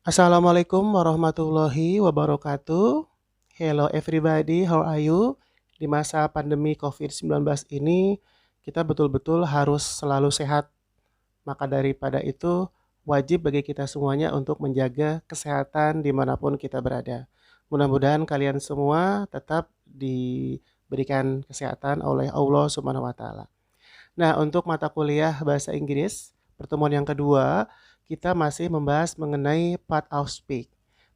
Assalamualaikum warahmatullahi wabarakatuh. Hello everybody, how are you? Di masa pandemi COVID-19 ini, kita betul-betul harus selalu sehat. Maka daripada itu, wajib bagi kita semuanya untuk menjaga kesehatan dimanapun kita berada. Mudah-mudahan kalian semua tetap diberikan kesehatan oleh Allah Subhanahu wa Ta'ala. Nah, untuk mata kuliah bahasa Inggris, pertemuan yang kedua, kita masih membahas mengenai part of speak.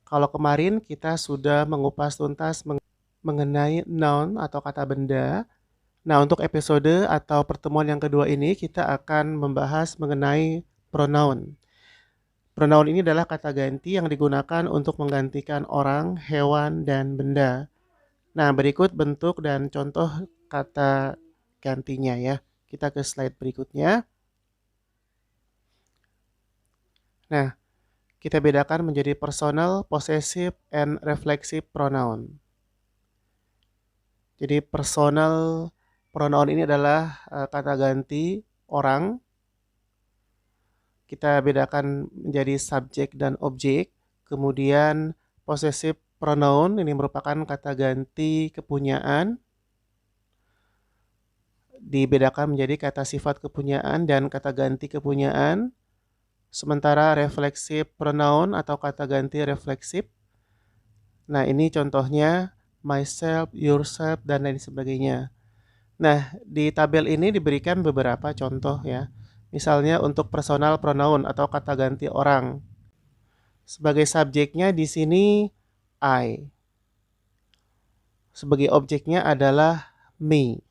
Kalau kemarin kita sudah mengupas tuntas mengenai noun atau kata benda. Nah, untuk episode atau pertemuan yang kedua ini kita akan membahas mengenai pronoun. Pronoun ini adalah kata ganti yang digunakan untuk menggantikan orang, hewan, dan benda. Nah, berikut bentuk dan contoh kata gantinya ya. Kita ke slide berikutnya. Nah, kita bedakan menjadi personal, possessive, and reflexive pronoun. Jadi personal pronoun ini adalah kata ganti orang. Kita bedakan menjadi subjek dan objek. Kemudian possessive pronoun ini merupakan kata ganti kepunyaan. Dibedakan menjadi kata sifat kepunyaan dan kata ganti kepunyaan. Sementara reflexive pronoun atau kata ganti refleksif. Nah, ini contohnya myself, yourself, dan lain sebagainya. Nah, di tabel ini diberikan beberapa contoh ya. Misalnya untuk personal pronoun atau kata ganti orang. Sebagai subjeknya di sini I. Sebagai objeknya adalah me.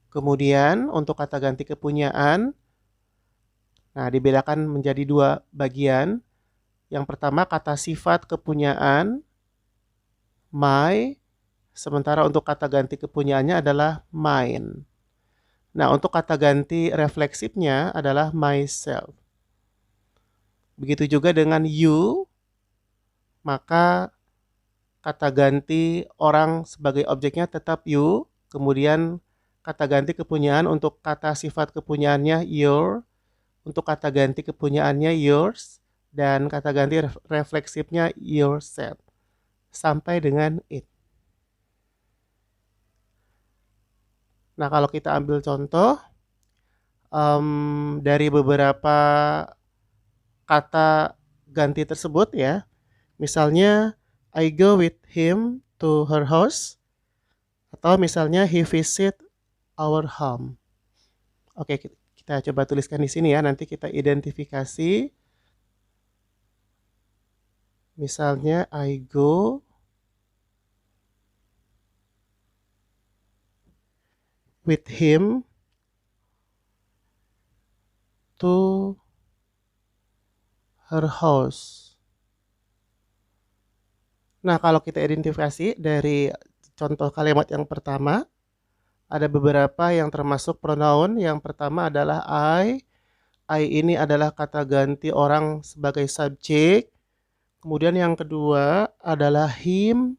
Kemudian untuk kata ganti kepunyaan, nah dibedakan menjadi dua bagian. Yang pertama kata sifat kepunyaan, my. Sementara untuk kata ganti kepunyaannya adalah mine. Nah, untuk kata ganti refleksifnya adalah myself. Begitu juga dengan you, maka kata ganti orang sebagai objeknya tetap you. Kemudian kata ganti kepunyaan untuk kata sifat kepunyaannya your. Untuk kata ganti kepunyaannya yours. Dan kata ganti refleksifnya yourself. Sampai dengan it. Nah, kalau kita ambil contoh dari beberapa kata ganti tersebut ya. Misalnya, I go with him to her house. Atau misalnya, he visit our home. Oke, kita coba tuliskan di sini ya. Nanti kita identifikasi. Misalnya, I go with him to her house. Nah, kalau kita identifikasi dari contoh kalimat yang pertama, ada beberapa yang termasuk pronoun. Yang pertama adalah I. I ini adalah kata ganti orang sebagai subjek. Kemudian yang kedua adalah him.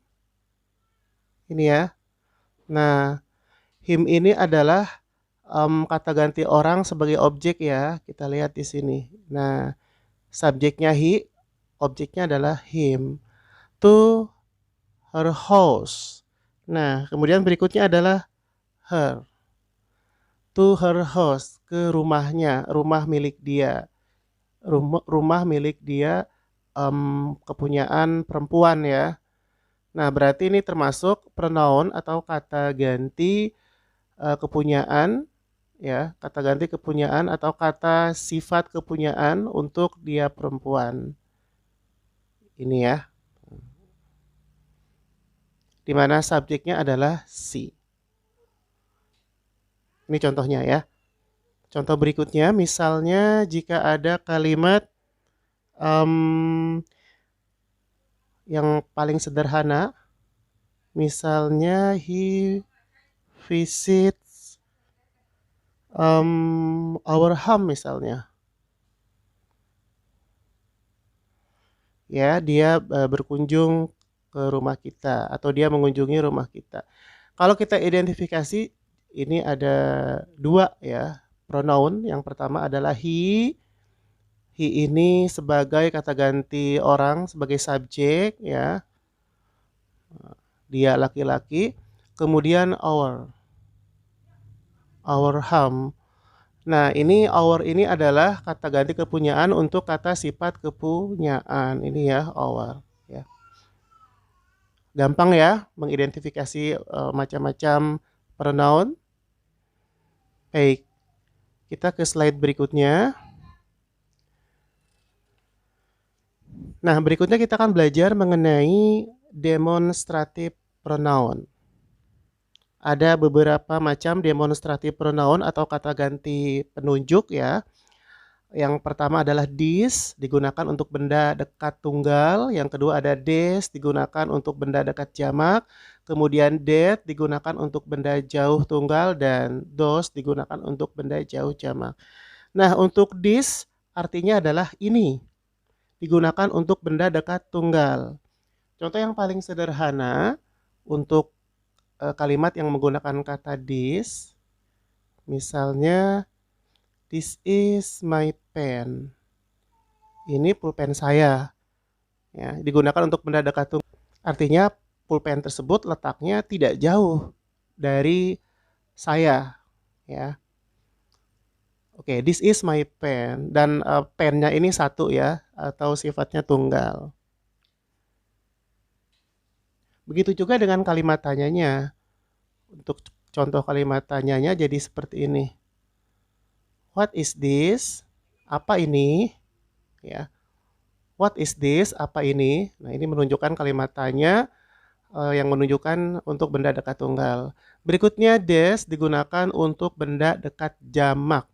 Ini ya. Nah, him ini adalah kata ganti orang sebagai objek ya. Kita lihat di sini. Nah, subjeknya he, objeknya adalah him. To her house. Nah, kemudian berikutnya adalah her. To her house, ke rumahnya, rumah milik dia. Rumah milik dia kepunyaan perempuan ya. Nah, berarti ini termasuk pronoun atau kata ganti kepunyaan ya, kata ganti kepunyaan atau kata sifat kepunyaan untuk dia perempuan. Ini ya. Di mana subjeknya adalah she. Ini contohnya ya. Contoh berikutnya, misalnya jika ada kalimat yang paling sederhana, misalnya he visits our home misalnya. Ya, dia berkunjung ke rumah kita atau dia mengunjungi rumah kita. Kalau kita identifikasi ini ada dua ya pronoun. Yang pertama adalah he. He ini sebagai kata ganti orang, sebagai subjek ya. Dia laki-laki. Kemudian our home. Nah, ini our ini adalah kata ganti kepunyaan untuk kata sifat kepunyaan. Ini ya, our ya. Gampang ya mengidentifikasi macam-macam pronoun. Baik. Kita ke slide berikutnya. Nah, berikutnya kita akan belajar mengenai demonstrative pronoun. Ada beberapa macam demonstrative pronoun atau kata ganti penunjuk ya. Yang pertama adalah this, digunakan untuk benda dekat tunggal. Yang kedua ada des, digunakan untuk benda dekat jamak. Kemudian that, digunakan untuk benda jauh tunggal. Dan those, digunakan untuk benda jauh jamak. Nah, untuk this artinya adalah ini. Digunakan untuk benda dekat tunggal. Contoh yang paling sederhana untuk kalimat yang menggunakan kata this. Misalnya, this is my pen. Ini pulpen saya. Ya, digunakan untuk benda dekat tunggal. Artinya pulpen tersebut letaknya tidak jauh dari saya. Ya. Oke, this is my pen. Dan pennya ini satu ya, atau sifatnya tunggal. Begitu juga dengan kalimat tanyanya. Untuk contoh kalimat tanyanya jadi seperti ini. What is this? Apa ini? Ya. What is this? Apa ini? Nah, ini menunjukkan kalimat tanya yang menunjukkan untuk benda dekat tunggal. Berikutnya this digunakan untuk benda dekat jamak.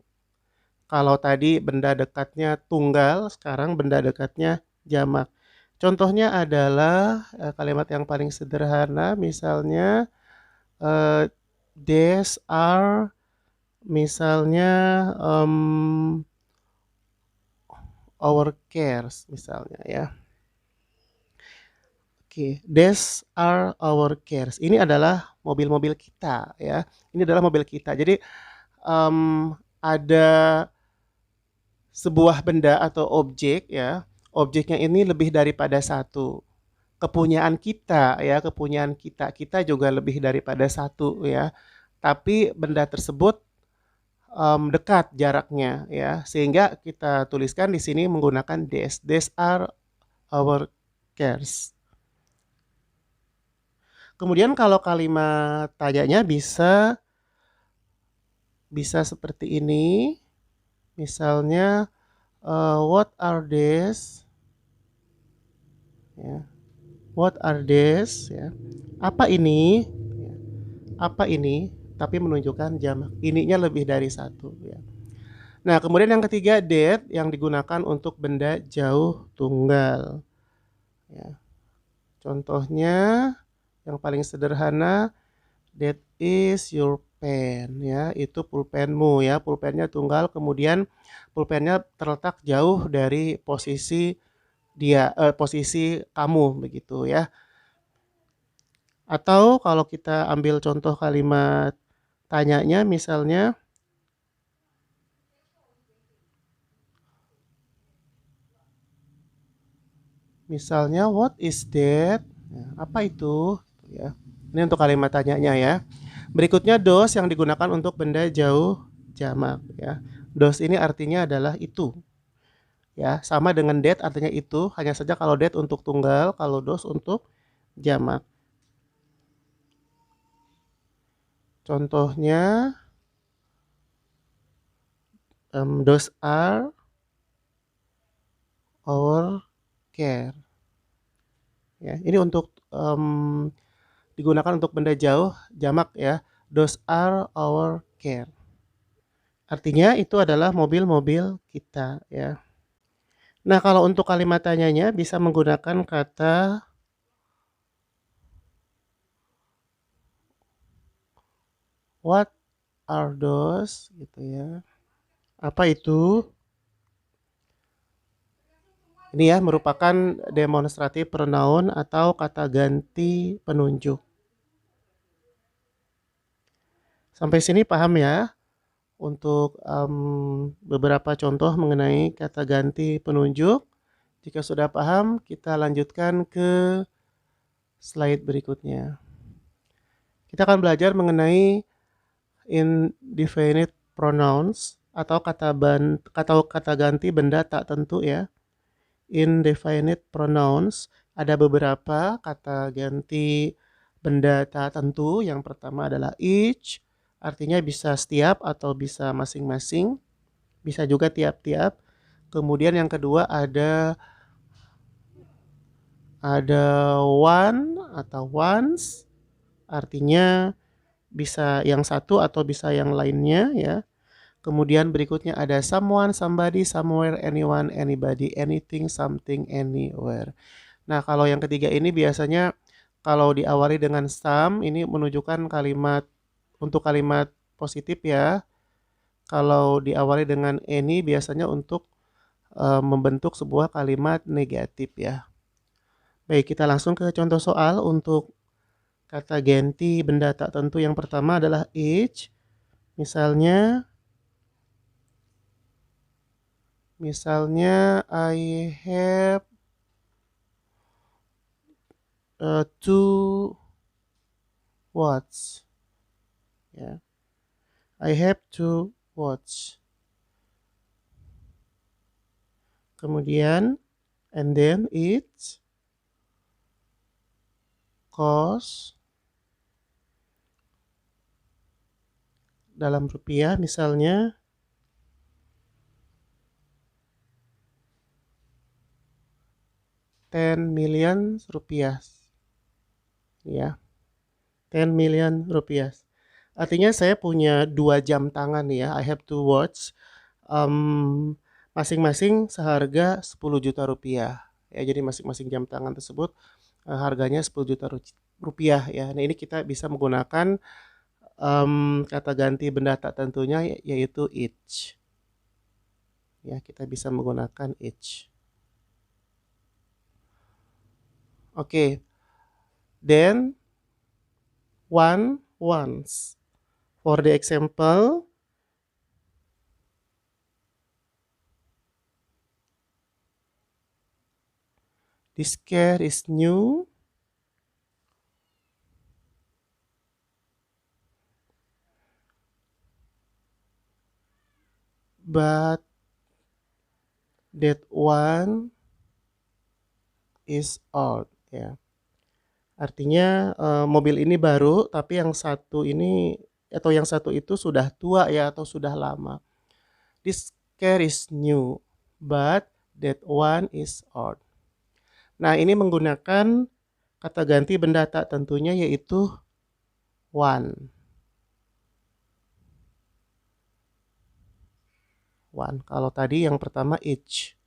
Kalau tadi benda dekatnya tunggal, sekarang benda dekatnya jamak. Contohnya adalah kalimat yang paling sederhana, misalnya these are, misalnya our cares, misalnya ya. Oke, these are our cares. Ini adalah mobil-mobil kita ya. Ini adalah mobil kita. Jadi ada sebuah benda atau objek ya. Objeknya ini lebih daripada satu. Kepunyaan kita ya, kepunyaan kita. Kita juga lebih daripada satu ya. Tapi benda tersebut dekat jaraknya ya. Sehingga kita tuliskan di sini menggunakan these. These are our cares. Kemudian kalau kalimat tanyanya bisa seperti ini. Misalnya what are these? Ya. What are these? Ya. Apa ini? Ya. Apa ini? Tapi menunjukkan jamak. Ininya lebih dari satu. Ya. Nah, kemudian yang ketiga that yang digunakan untuk benda jauh tunggal. Ya. Contohnya yang paling sederhana, that is your pen ya, itu pulpenmu ya, pulpennya tunggal, kemudian pulpennya terletak jauh dari posisi posisi kamu begitu ya. Atau kalau kita ambil contoh kalimat tanyanya misalnya what is that? Ya, apa itu? Ya. Ini untuk kalimat tanyanya ya. Berikutnya those yang digunakan untuk benda jauh jamak ya. Those ini artinya adalah itu. Ya, sama dengan that artinya itu, hanya saja kalau that untuk tunggal, kalau those untuk jamak. Contohnya those are our care. Ya, ini untuk digunakan untuk benda jauh jamak ya. Those are our care. Artinya itu adalah mobil-mobil kita ya. Nah, kalau untuk kalimat tanyanya bisa menggunakan kata what are those gitu ya. Apa itu? Ini ya merupakan demonstratif pronoun atau kata ganti penunjuk. Sampai sini paham ya? untuk beberapa contoh mengenai kata ganti penunjuk. Jika sudah paham, kita lanjutkan ke slide berikutnya. Kita akan belajar mengenai indefinite pronouns atau kata ganti benda tak tentu ya. Indefinite pronouns ada beberapa kata ganti benda tak tentu. Yang pertama adalah each, artinya bisa setiap atau bisa masing-masing, bisa juga tiap-tiap. Kemudian yang kedua ada one atau once, artinya bisa yang satu atau bisa yang lainnya ya. Kemudian berikutnya ada someone, somebody, somewhere, anyone, anybody, anything, something, anywhere. Nah, kalau yang ketiga ini biasanya kalau diawali dengan some ini menunjukkan kalimat untuk kalimat positif ya. Kalau diawali dengan any biasanya untuk membentuk sebuah kalimat negatif ya. Baik, kita langsung ke contoh soal untuk kata ganti benda tak tentu. Yang pertama adalah each. Misalnya I have two watch. Ya. I have two watch. Kemudian and then it cost dalam rupiah misalnya 10 million rupiah. Ya. 10 million rupiah. Artinya saya punya 2 jam tangan ya. I have two watch. Masing-masing seharga 10 juta rupiah. Ya, jadi masing-masing jam tangan tersebut harganya 10 juta rupiah ya. Nah, ini kita bisa menggunakan kata ganti benda tak tentunya yaitu each. Ya, kita bisa menggunakan each. Oke. Then one once. For the example, this car is new. But that one is old ya. Artinya mobil ini baru tapi yang satu ini atau yang satu itu sudah tua ya atau sudah lama. This car is new but that one is old. Nah, ini menggunakan kata ganti benda tak tentunya yaitu one. One. Kalau tadi yang pertama each.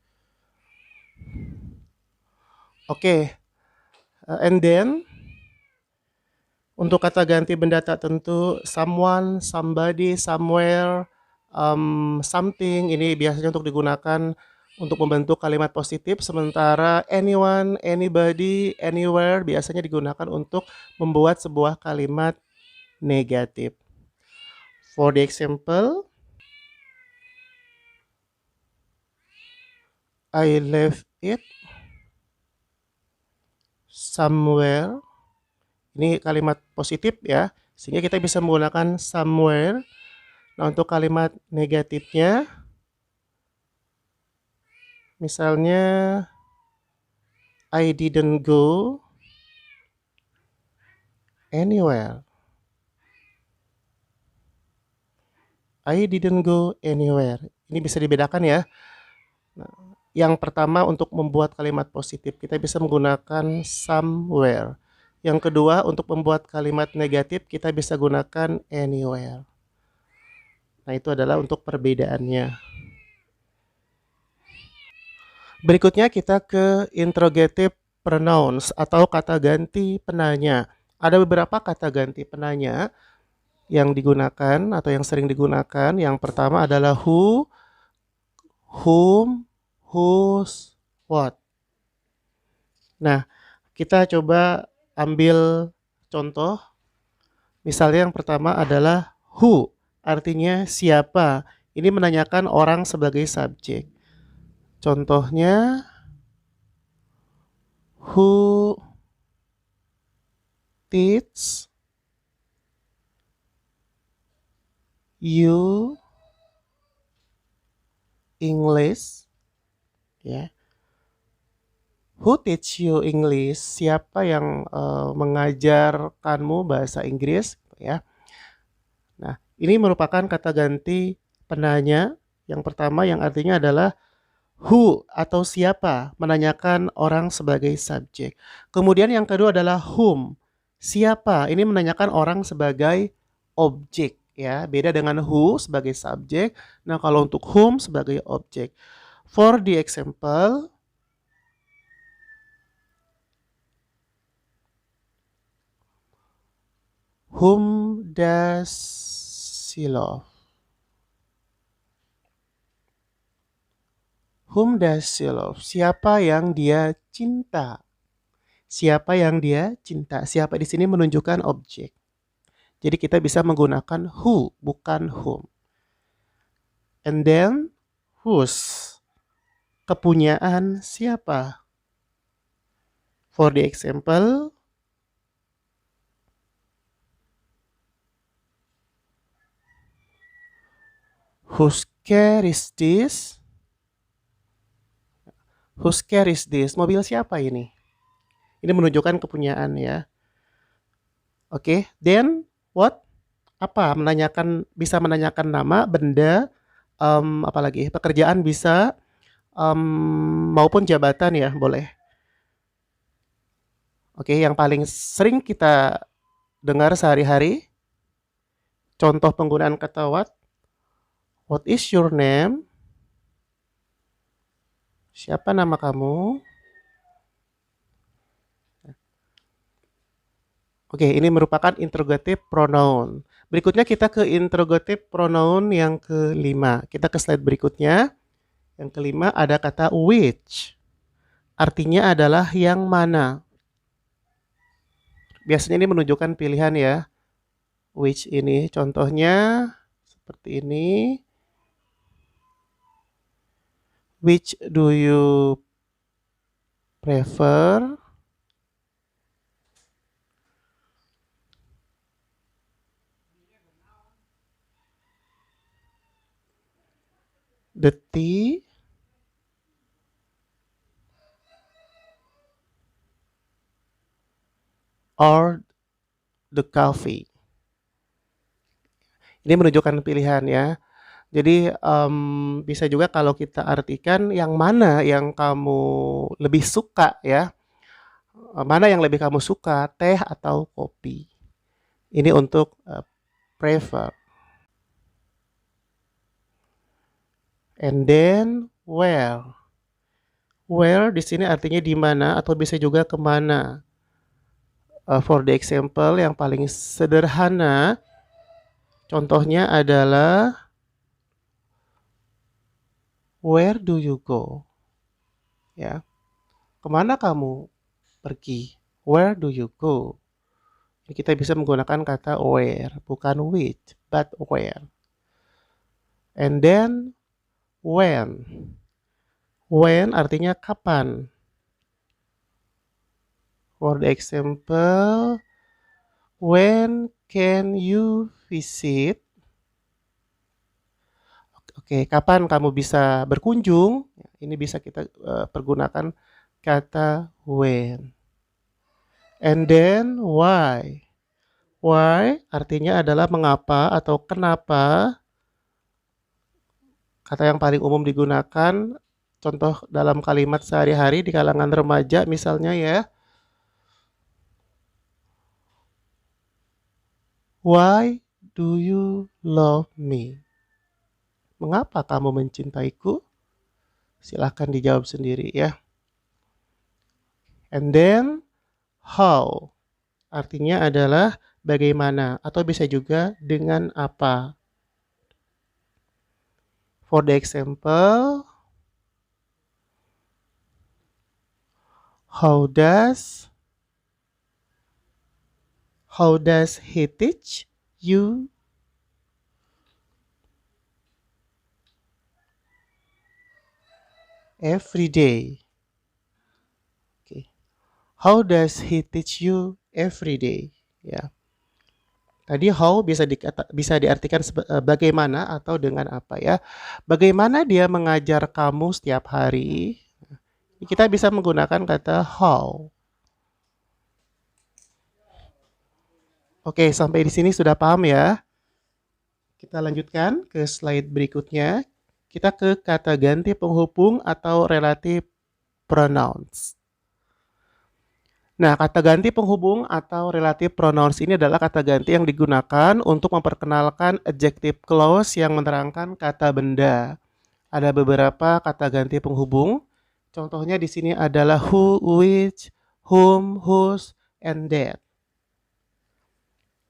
Oke. And then untuk kata ganti benda tak tentu someone, somebody, somewhere, something ini biasanya untuk digunakan untuk membentuk kalimat positif, sementara anyone, anybody, anywhere biasanya digunakan untuk membuat sebuah kalimat negatif. For the example, I left it somewhere. Ini kalimat positif ya, sehingga kita bisa menggunakan somewhere. Nah, untuk kalimat negatifnya, misalnya I didn't go anywhere. I didn't go anywhere. Ini bisa dibedakan ya. Nah, yang pertama untuk membuat kalimat positif, kita bisa menggunakan somewhere. Yang kedua, untuk membuat kalimat negatif, kita bisa gunakan anywhere. Nah, itu adalah untuk perbedaannya. Berikutnya kita ke interrogative pronouns atau kata ganti penanya. Ada beberapa kata ganti penanya yang digunakan atau yang sering digunakan. Yang pertama adalah who, whom, whose, what. Nah, kita coba ambil contoh. Misalnya yang pertama adalah who. artinya siapa. Ini menanyakan orang sebagai subjek. Contohnya, who teach you English? Ya. Who teach you English? Siapa yang mengajarkanmu bahasa Inggris? Ya. Nah, ini merupakan kata ganti penanya. Yang pertama yang artinya adalah who atau siapa, menanyakan orang sebagai subjek. Kemudian yang kedua adalah whom, siapa, ini menanyakan orang sebagai objek ya, beda dengan who sebagai subjek. Nah, kalau untuk whom sebagai objek. For the example, whom does she love? Whom does she love? Siapa yang dia cinta? Siapa yang dia cinta? Siapa di sini menunjukkan objek. Jadi kita bisa menggunakan who, bukan whom. And then, whose. Kepunyaan siapa? For the example, whose car is this? Whose car is this? Mobil siapa ini? Ini menunjukkan kepunyaan ya. Oke, then what? Apa? Bisa menanyakan nama, benda, apalagi pekerjaan bisa, maupun jabatan ya, boleh. Oke, yang paling sering kita dengar sehari-hari, contoh penggunaan kata what? What is your name? Siapa nama kamu? Oke, ini merupakan interrogative pronoun. Berikutnya kita ke interrogative pronoun yang kelima. Kita ke slide berikutnya. Yang kelima ada kata which. Artinya adalah yang mana. Biasanya ini menunjukkan pilihan ya. Which ini contohnya seperti ini. Which do you prefer? The tea or the coffee? Ini menunjukkan pilihan ya. Jadi bisa juga kalau kita artikan yang mana yang kamu lebih suka ya. Mana yang lebih kamu suka, teh atau kopi. Ini untuk prefer. And then where. Where di sini artinya di mana atau bisa juga kemana. For the example yang paling sederhana, contohnya adalah where do you go? Ya, kemana kamu pergi? Where do you go? Kita bisa menggunakan kata where, bukan which, but where. And then when. When artinya kapan. For the example, when can you visit? Oke, kapan kamu bisa berkunjung? Ini bisa kita pergunakan kata when. And then why. Why artinya adalah mengapa atau kenapa. Kata yang paling umum digunakan, contoh dalam kalimat sehari-hari di kalangan remaja misalnya ya. Why do you love me? Mengapa kamu mencintaiku? Silahkan dijawab sendiri ya. And then how. Artinya adalah bagaimana atau bisa juga dengan apa. For the example, how does he teach you every day. Okay. How does he teach you every day? Ya. Tadi how bisa diartikan bagaimana atau dengan apa ya. Bagaimana dia mengajar kamu setiap hari? Kita bisa menggunakan kata how. Oke, sampai di sini sudah paham ya? Kita lanjutkan ke slide berikutnya. Kita ke kata ganti penghubung atau relative pronouns. Nah, kata ganti penghubung atau relative pronouns ini adalah kata ganti yang digunakan untuk memperkenalkan adjective clause yang menerangkan kata benda. Ada beberapa kata ganti penghubung. Contohnya di sini adalah who, which, whom, whose, and that.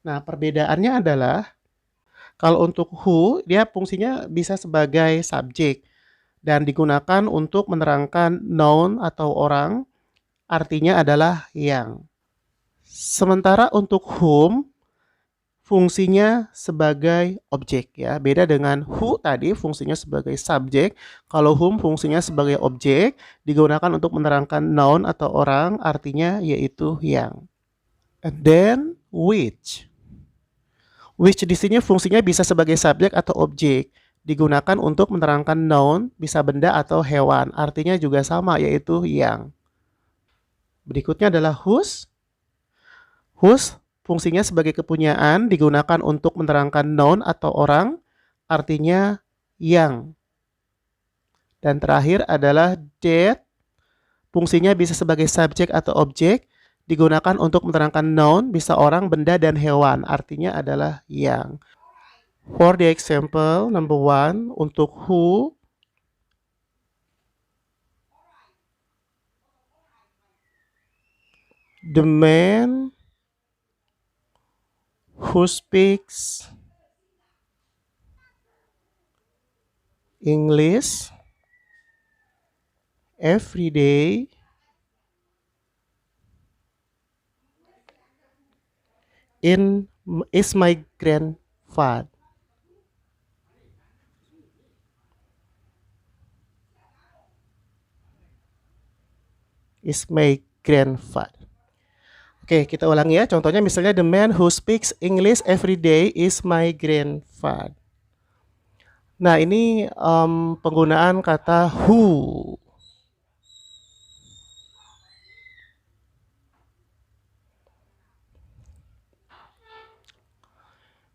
Nah, perbedaannya adalah kalau untuk who, dia fungsinya bisa sebagai subjek dan digunakan untuk menerangkan noun atau orang, artinya adalah yang. Sementara untuk whom, fungsinya sebagai objek ya. Beda dengan who tadi fungsinya sebagai subjek, kalau whom fungsinya sebagai objek, digunakan untuk menerangkan noun atau orang, artinya yaitu yang. And then which. Which di sini fungsinya bisa sebagai subjek atau objek, digunakan untuk menerangkan noun, bisa benda atau hewan, artinya juga sama yaitu yang. Berikutnya adalah whose. Whose fungsinya sebagai kepunyaan, digunakan untuk menerangkan noun atau orang, artinya yang. Dan terakhir adalah that, fungsinya bisa sebagai subjek atau objek, digunakan untuk menerangkan noun, bisa orang, benda, dan hewan, artinya adalah yang. For the example, number 1, untuk who, the man who speaks English every day is my grandfather. Is my grandfather. Oke, kita ulangi ya. Contohnya misalnya the man who speaks English every day is my grandfather. Nah, ini penggunaan kata who.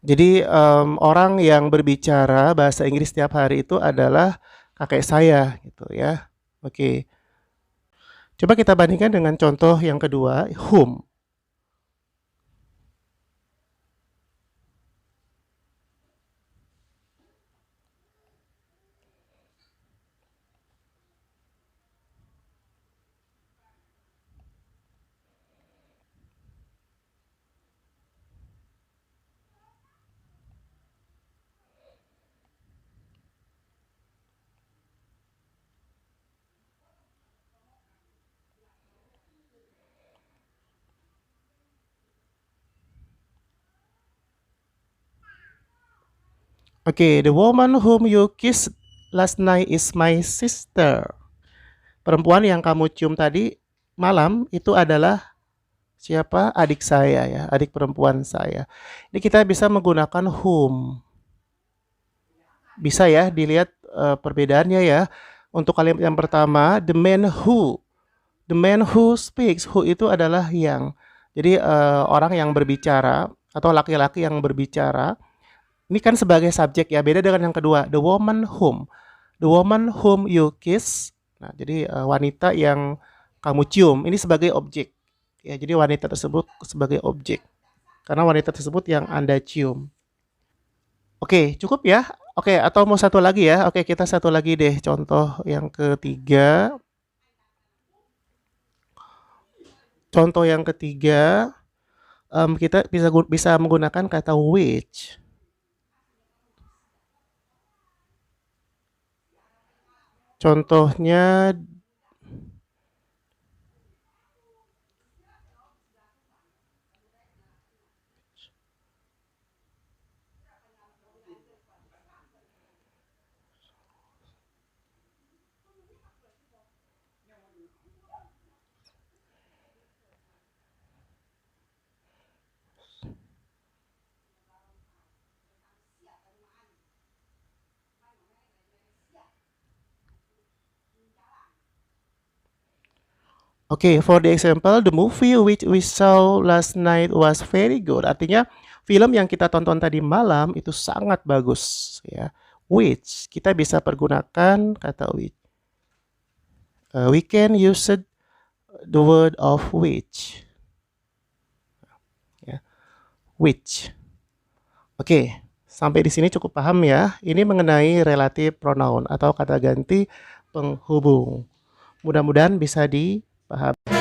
Jadi orang yang berbicara bahasa Inggris setiap hari itu adalah kakek saya gitu ya. Oke. Coba kita bandingkan dengan contoh yang kedua, whom. Oke, the woman whom you kissed last night is my sister. Perempuan yang kamu cium tadi malam itu adalah siapa? Adik saya ya, adik perempuan saya. Ini kita bisa menggunakan whom. Bisa ya dilihat perbedaannya ya. Untuk kalimat yang pertama, the man who. The man who speaks, who itu adalah yang. Jadi orang yang berbicara atau laki-laki yang berbicara. Ini kan sebagai subjek ya, beda dengan yang kedua, the woman whom. The woman whom you kiss. Nah, jadi wanita yang kamu cium, ini sebagai objek. Ya, jadi wanita tersebut sebagai objek. Karena wanita tersebut yang Anda cium. Oke, cukup ya? Oke, atau mau satu lagi ya? Oke, kita satu lagi deh. Contoh yang ketiga. Contoh yang ketiga, kita bisa menggunakan kata which. Contohnya Oke, for the example, the movie which we saw last night was very good. Artinya, film yang kita tonton tadi malam itu sangat bagus, ya. Which kita bisa pergunakan kata which. We can use the word of which. Ya, which. Oke, sampai di sini cukup paham ya. Ini mengenai relative pronoun atau kata ganti penghubung. Mudah-mudahan bisa dipahami.